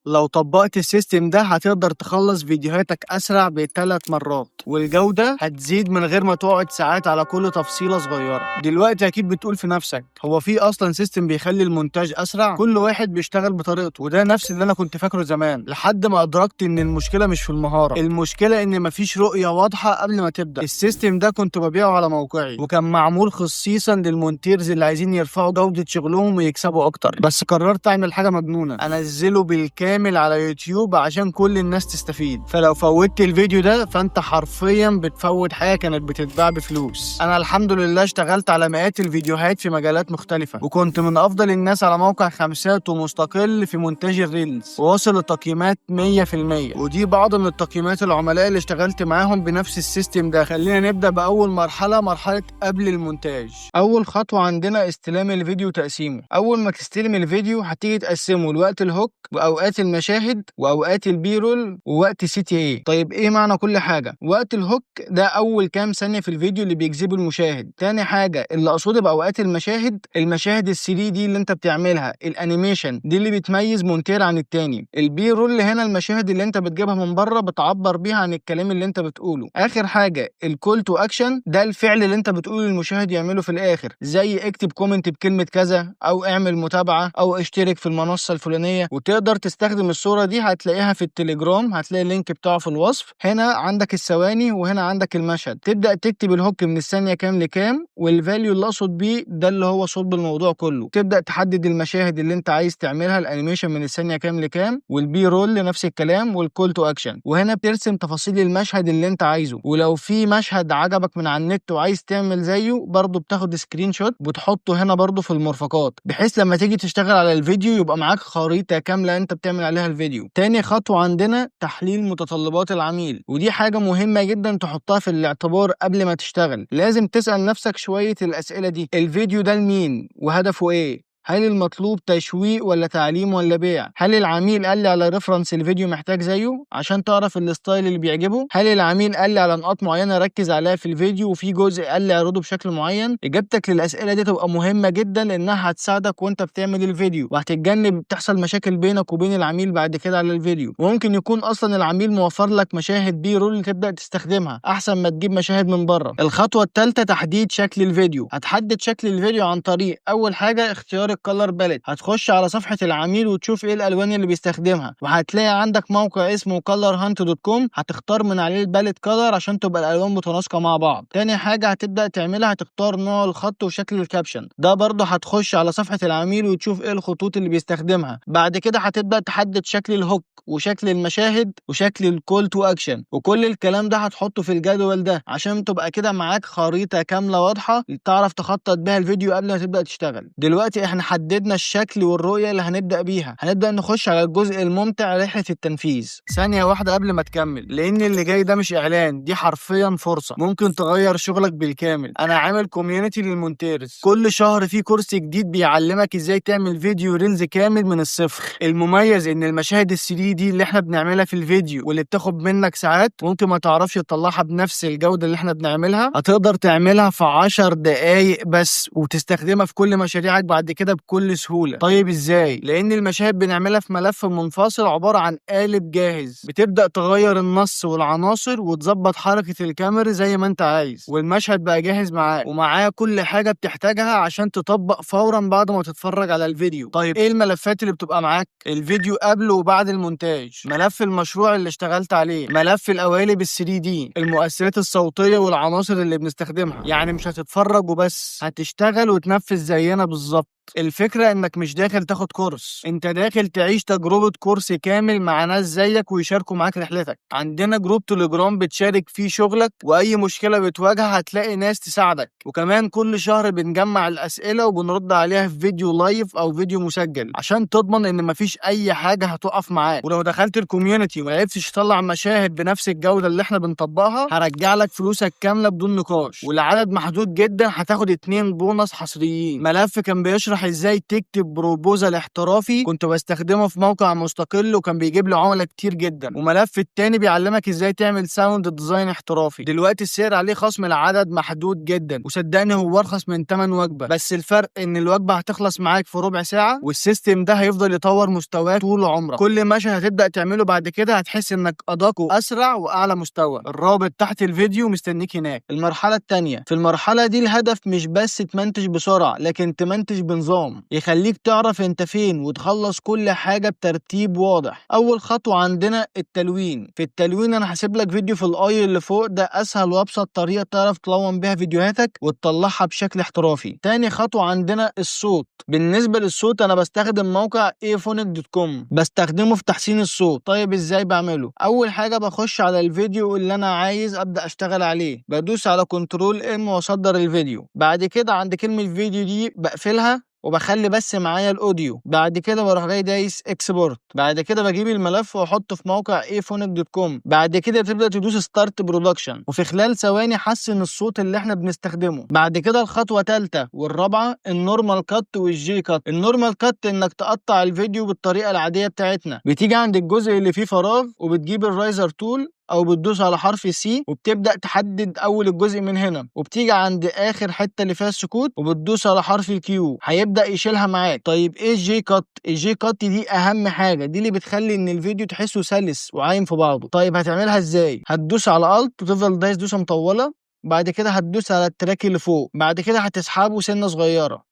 لو طبقت السيستم ده هتقدر تخلص فيديوهاتك اسرع ب3 مرات، والجودة هتزيد من غير ما تقعد ساعات على كل تفصيلة صغيرة. دلوقتي اكيد بتقول في نفسك، هو في اصلا سيستم بيخلي المونتاج اسرع؟ كل واحد بيشتغل بطريقته، وده نفس اللي انا كنت فاكره زمان، لحد ما ادركت ان المشكلة مش في المهارة، المشكلة ان مفيش رؤية واضحة قبل ما تبدأ. السيستم ده كنت ببيعه على موقعي، وكان معمول خصيصا للمونتيرز اللي عايزين يرفعوا جودة شغلهم ويكسبوا اكتر. بس قررت اعمل حاجة مجنونة، انزله بالكامل على يوتيوب عشان كل الناس تستفيد. فلو فوتت الفيديو ده فانت حرفيا بتفوت حاجة كانت بتتباع بفلوس. انا الحمد لله اشتغلت على مئات الفيديوهات في مجالات مختلفة، وكنت من افضل الناس على موقع خمسات ومستقل في مونتاج الريلز، وواصل التقييمات 100%. ودي بعض من التقييمات العملاء اللي اشتغلت معاهم بنفس السيستم ده. خلينا نبدأ بأول مرحلة، مرحلة قبل المونتاج. أول خطوة عندنا استلام الفيديو وتقسيمه. أول ما تستلم الفيديو هتيجي تقسمه لوقت الهوك، وأوقات المشاهد، وأوقات البي رول، ووقت CTA. طيب إيه معنى كل حاجة؟ وقت الهوك ده أول كام ثانية في الفيديو اللي بيجذبوا المشاهد. تاني حاجة اللي أقصده بأوقات المشاهد، المشاهد ال3D دي اللي أنت بتعملها، الأنيميشن دي اللي بتميز مونتير عن التاني. البي رول هنا المشاهد اللي أنت بتجيبها من بره بتعبر بيها عن الكلام اللي أنت بتقوله. آخر حاجة الكول تو أكشن، ده الفعل اللي أنت بتقوله للمشاهد يعمله في الآخر، زي اكتب كومنت بكلمة كذا، أو اعمل متابعة، أو اشترك في المنصة الفلانية. وتقدر تستخدم الصورة دي، هتلاقيها في التليجرام، هتلاقي اللينك بتاعه في الوصف. هنا عندك الثواني وهنا عندك المشهد. تبدأ تكتب الهوك من الثانية كام لكام، والفاليو اللي أقصد بيه ده اللي هو صلب الموضوع كله. تبدأ تحدد المشاهد اللي أنت عايز تعملها، الأنيميشن من الثانية كام لكام، والبي رول نفس الكلام، والكول تو أكشن. وهنا بترسم تفاصيل المشهد اللي أنت عايزه. ولو في مشهد عجبك من على النت وعايز تعمل زيه، برضو بتاخد سكرين شوت وتحطه هنا برضو في المرفقات، بحيث لما تيجي تشتغل على الفيديو يبقى معاك خريطة كاملة انت بتعمل عليها الفيديو. تاني خطوة عندنا تحليل متطلبات العميل، ودي حاجة مهمة جدا تحطها في الاعتبار قبل ما تشتغل. لازم تسأل نفسك شوية الأسئلة دي: الفيديو ده لمين وهدفه ايه؟ هل المطلوب تشويق ولا تعليم ولا بيع؟ هل العميل قال لي على ريفرنس الفيديو محتاج زيه عشان تعرف الستايل اللي بيعجبه؟ هل العميل قال لي على نقاط معينة ركز عليها في الفيديو، وفي جزء قال لي اعرضه بشكل معين؟ اجابتك للأسئلة دي تبقى مهمة جدا، لانها هتساعدك وانت بتعمل الفيديو، وهتتجنب تحصل مشاكل بينك وبين العميل بعد كده على الفيديو. وممكن يكون اصلا العميل موفر لك مشاهد بي رول تبدأ تستخدمها احسن ما تجيب مشاهد من بره. الخطوة الثالثة تحديد شكل الفيديو. هتحدد شكل الفيديو عن طريق اول حاجة اختيار الكالر باليت. هتخش على صفحة العميل وتشوف ايه الالوان اللي بيستخدمها، وهتلاقي عندك موقع اسمه colorhunt.com، هتختار من عليه الباليت كالر عشان تبقى الالوان متناسقة مع بعض. تاني حاجة هتبدأ تعملها، هتختار نوع الخط وشكل الكابشن. ده برضه هتخش على صفحة العميل وتشوف ايه الخطوط اللي بيستخدمها. بعد كده هتبدأ تحدد شكل الهوك وشكل المشاهد وشكل الكول تو اكشن، وكل الكلام ده هتحطه في الجدول ده عشان تبقى كده معاك خريطة كاملة واضحة تعرف تخطط بيها الفيديو قبل ما تبدأ تشتغل. دلوقتي احنا حددنا الشكل والرؤية اللي هنبدأ بيها، هنبدأ نخش على الجزء الممتع، رحلة التنفيذ. ثانية واحدة قبل ما تكمل، لأن اللي جاي ده مش إعلان، دي حرفيا فرصة ممكن تغير شغلك بالكامل. أنا عامل كوميونتي للمونتيرز، كل شهر في كورس جديد بيعلمك إزاي تعمل فيديو ريلز كامل من الصفر. المميز إن المشاهد ال3 دي اللي احنا بنعملها في الفيديو واللي بتاخد منك ساعات ممكن ما تعرفش تطلعها بنفس الجودة اللي احنا بنعملها، هتقدر تعملها في 10 دقايق بس، وتستخدمها في كل مشاريعك بعد كده بكل سهولة. طيب ازاي؟ لان المشاهد بنعملها في ملف منفصل عبارة عن قالب جاهز، بتبدأ تغير النص والعناصر وتظبط حركة الكاميرا زي ما انت عايز، والمشهد بقى جاهز معاك، ومعاه كل حاجة بتحتاجها عشان تطبق فورا بعد ما تتفرج على الفيديو. طيب ايه الملفات اللي بتبقى معاك؟ الفيديو قبل وبعد المونتاج، ملف المشروع اللي اشتغلت عليه، ملف القوالب ال3D، المؤثرات الصوتية والعناصر اللي بنستخدمها. يعني مش هتتفرج وبس، هتشتغل وتنفذ زينا بالظبط. الفكرة انك مش داخل تاخد كورس، انت داخل تعيش تجربة كورس كامل مع ناس زيك ويشاركوا معاك رحلتك. عندنا جروب تليجرام بتشارك فيه شغلك، واي مشكلة بتواجهها هتلاقي ناس تساعدك. وكمان كل شهر بنجمع الاسئلة وبنرد عليها في فيديو لايف او فيديو مسجل، عشان تضمن ان مفيش اي حاجة هتقف معاك. ولو دخلت الكوميونتي ومعرفتش تطلع مشاهد بنفس الجودة اللي احنا بنطبقها، هرجع لك فلوسك كاملة بدون نقاش، ولعدد محدود جدا هتاخد 2 بونص حصريين. ملف كان بيشرح شرح ازاي تكتب بروبوزال احترافي كنت بستخدمه في موقع مستقل وكان بيجيب لي عملاء كتير جدا، وملف التاني بيعلمك ازاي تعمل ساوند ديزاين احترافي. دلوقتي السعر عليه خصم العدد محدود جدا، وصدقني هو ارخص من تمن وجبه، بس الفرق ان الوجبه هتخلص معاك في ربع ساعه، والسيستم ده هيفضل يطور مستواك طول عمرك. كل مشهد هتبدا تعمله بعد كده هتحس انك ادق واسرع واعلى مستوى. الرابط تحت الفيديو مستنيك هناك. المرحله الثانيه، في المرحله دي الهدف مش بس تمنتج بسرعه، لكن تمنتج بنظام يخليك تعرف انت فين وتخلص كل حاجه بترتيب واضح. اول خطوه عندنا التلوين. في التلوين انا هسيب لك فيديو في الاي اللي فوق ده، اسهل وابسط طريقه تعرف تلون بيها فيديوهاتك وتطلعها بشكل احترافي. تاني خطوه عندنا الصوت. بالنسبه للصوت انا بستخدم موقع aphonic.com، بستخدمه في تحسين الصوت. طيب ازاي بعمله؟ اول حاجه بخش على الفيديو اللي انا عايز ابدا اشتغل عليه، بدوس على كنترول ام واصدر الفيديو. بعد كده عند كلمه فيديو دي بقفلها وبخلي بس معايا الاوديو. بعد كده بروح جاي دايس اكسبورت. بعد كده بجيب الملف واحطه في موقع aphonic.com. بعد كده بتبدا تدوس ستارت برودكشن، وفي خلال ثواني حسن الصوت اللي احنا بنستخدمه. بعد كده الخطوه ثالثه والرابعه النورمال كات والجي كات. النورمال كات انك تقطع الفيديو بالطريقه العاديه بتاعتنا. بتيجي عند الجزء اللي فيه فراغ وبتجيب الرايزر تول او بتدوس على حرف سي وبتبدا تحدد اول الجزء من هنا، وبتيجي عند اخر حته اللي فيها السكوت وبتدوس على حرف الكيو هيبدا يشيلها معاك. طيب ايه الجي كات؟ الجي كات دي اهم حاجه، دي اللي بتخلي ان الفيديو تحسه سلس وعايم في بعضه. طيب هتعملها ازاي؟ هتدوس على الت وتفضل دايس دوسه مطوله، بعد كده هتدوس على التراك اللي فوق، بعد كده هتسحبه سنه صغيره،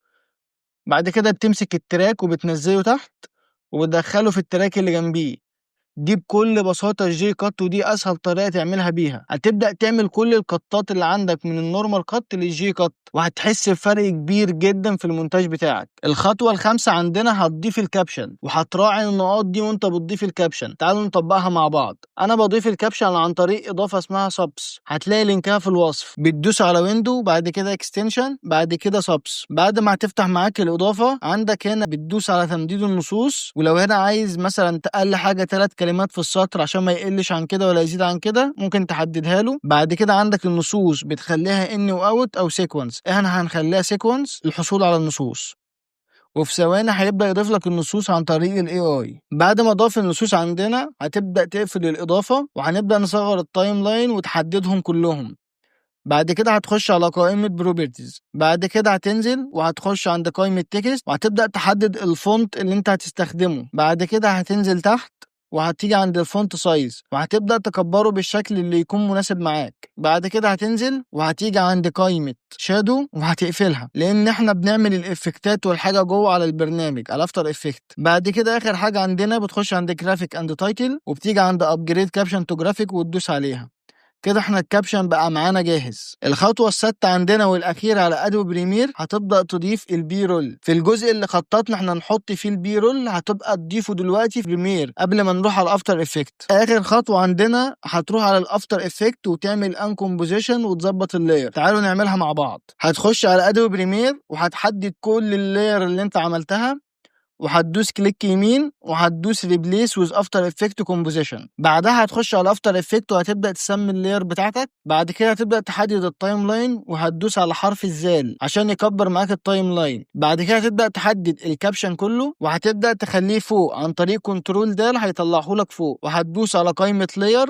بعد كده بتمسك التراك وبتنزله تحت وبتدخله في التراك اللي جنبيه. دي بكل بساطة الجي كات، ودي أسهل طريقة تعملها بيها. هتبدأ تعمل كل القطات اللي عندك من النورمال كات للجي كات، وهتحس بفرق كبير جدا في المونتاج بتاعك. الخطوة الخامسة عندنا هتضيف الكابشن، وهتراعي النقاط دي وانت بتضيف الكابشن. تعالوا نطبقها مع بعض. أنا بضيف الكابشن عن طريق إضافة اسمها سبس، هتلاقي لينكها في الوصف. بتدوس على ويندو، بعد كده اكستنشن، بعد كده سبس. بعد ما هتفتح معاك الإضافة عندك هنا بتدوس على تمديد النصوص، ولو هنا عايز مثلا تقل حاجة 3 كلمات في السطر عشان ما يقلش عن كده ولا يزيد عن كده ممكن تحددها له. بعد كده عندك النصوص بتخليها ان واوت او سيكونس، احنا هنخليها سيكونس للحصول على النصوص، وفي ثواني هيبدا يضيف لك النصوص عن طريق الاي اي. بعد ما ضاف النصوص عندنا هتبدا تقفل الاضافه وهنبدا نصغر التايم لاين وتحددهم كلهم. بعد كده هتخش على قائمة بروبرتيز، بعد كده هتنزل وهتخش عند قائمة تكست وهتبدأ تحدد الفونت اللي انت هتستخدمه. بعد كده هتنزل تحت وهتيجي عند الفونت سايز وهتبدأ تكبره بالشكل اللي يكون مناسب معاك. بعد كده هتنزل وهتيجي عند قائمة شادو وهتقفلها، لان احنا بنعمل الافكتات والحاجة جوه على البرنامج على افتر افكت. بعد كده اخر حاجة عندنا بتخش عند جرافيك اند تايتل وبتيجي عند ابجريد كابشن تو جرافيك وتدوس عليها. كده احنا الكابشن بقى معانا جاهز. الخطوة السادسة عندنا والأخيرة على أدوب بريمير هتبدأ تضيف البي رول. في الجزء اللي خططنا احنا نحط فيه البي رول هتبقى تضيفه دلوقتي في بريمير قبل ما نروح على الأفتر إفكت. آخر خطوة عندنا هتروح على الأفتر إفكت وتعمل أن كومبوزيشن وتظبط اللاير. تعالوا نعملها مع بعض. هتخش على أدوب بريمير وهتحدد كل اللاير اللي انت عملتها وهتدوس كليك يمين وهتدوس ريبليس ويز افتر افكت كومبوزيشن. بعدها هتخش على افتر افكت وهتبدا تسمي اللاير بتاعتك. بعد كده هتبدا تحدد التايم لاين وهتدوس على حرف الزال عشان يكبر معاك التايم لاين. بعد كده هتبدا تحدد الكابشن كله وهتبدا تخليه فوق عن طريق كنترول دال هيطلعه لك فوق، وهتدوس على قائمه لاير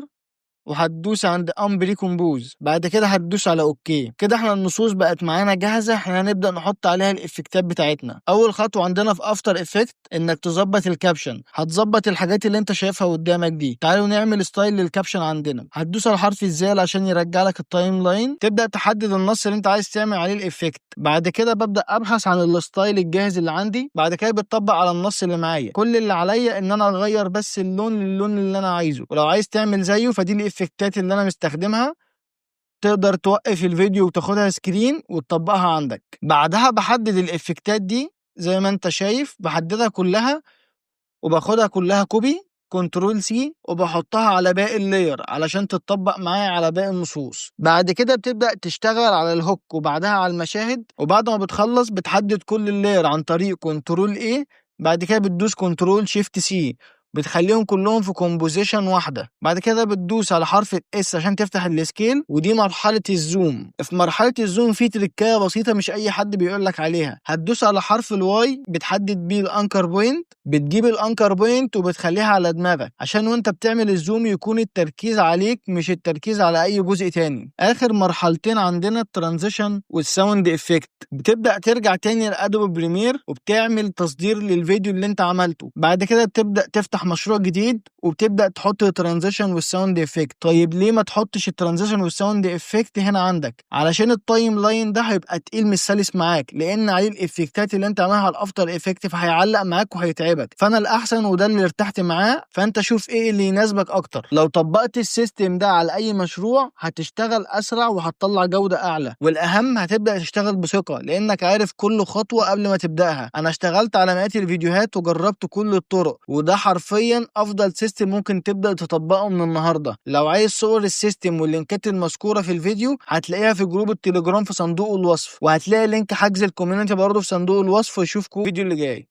وهتدوس عند امبري كومبوز. بعد كده هتدوس على اوكي. كده احنا النصوص بقت معانا جاهزه، احنا هنبدا نحط عليها الافكتات بتاعتنا. اول خطوه عندنا في افتر افكت انك تظبط الكابشن، هتظبط الحاجات اللي انت شايفها قدامك دي. تعالوا نعمل ستايل للكابشن عندنا. هتدوس على حرف الزال عشان يرجع لك التايم لاين، تبدا تحدد النص اللي انت عايز تعمل عليه الافكت. بعد كده ببدا ابحث عن الستايل الجاهز اللي عندي، بعد كده بتطبق على النص اللي معايا. كل اللي عليا ان انا اغير بس اللون للون اللي انا عايزه، ولو عايز تعمل زيه فدي الافكتات اللي انا مستخدمها. تقدر توقف الفيديو وتاخدها سكرين وتطبقها عندك. بعدها بحدد الافكتات دي زي ما انت شايف، بحددها كلها وباخدها كلها كوبي كنترول سي وبحطها على باقي اللاير علشان تتطبق معايا على باقي النصوص. بعد كده بتبدأ تشتغل على الهوك وبعدها على المشاهد، وبعد ما بتخلص بتحدد كل اللاير عن طريق كنترول ايه، بعد كده بتدوس كنترول شيفت سي بتخليهم كلهم في كومبوزيشن واحده. بعد كده بتدوس على حرف الاس عشان تفتح السكيل، ودي مرحله الزوم. في مرحله الزوم في تريكايه بسيطه مش اي حد بيقول لك عليها. هتدوس على حرف الواي بتحدد بيه الانكر بوينت، بتجيب الانكر بوينت وبتخليها على دماغك عشان وانت بتعمل الزوم يكون التركيز عليك مش التركيز على اي جزء تاني. اخر مرحلتين عندنا الترانزيشن والساوند افكت. بتبدا ترجع تاني لادوبي بريمير وبتعمل تصدير للفيديو اللي انت عملته. بعد كده بتبدا تفتح مشروع جديد وبتبدا تحط الترانزيشن والساوند افكت. طيب ليه ما تحطش الترانزيشن والساوند افكت هنا عندك؟ علشان التايم لاين ده هيبقى تقيل مش سلس معاك، لان عليه الافكتات اللي انت عاملها على الافتر افكت، فهيعلق معاك وهيتعبك. فانا الاحسن وده اللي ارتحت معاه، فانت شوف ايه اللي يناسبك اكتر. لو طبقت السيستم ده على اي مشروع هتشتغل اسرع وهتطلع جودة اعلى، والاهم هتبدا تشتغل بثقة لانك عارف كل خطوة قبل ما تبداها. انا اشتغلت على مئات الفيديوهات وجربت كل الطرق، وده حرفيا افضل سيستم ممكن تبدا تطبقه من النهارده. لو عايز صور السيستم واللينكات المذكورة في الفيديو هتلاقيها في جروب التليجرام في صندوق الوصف، وهتلاقي لينك حجز الكوميونتي برضه في صندوق الوصف. واشوفكم الفيديو اللي جاي.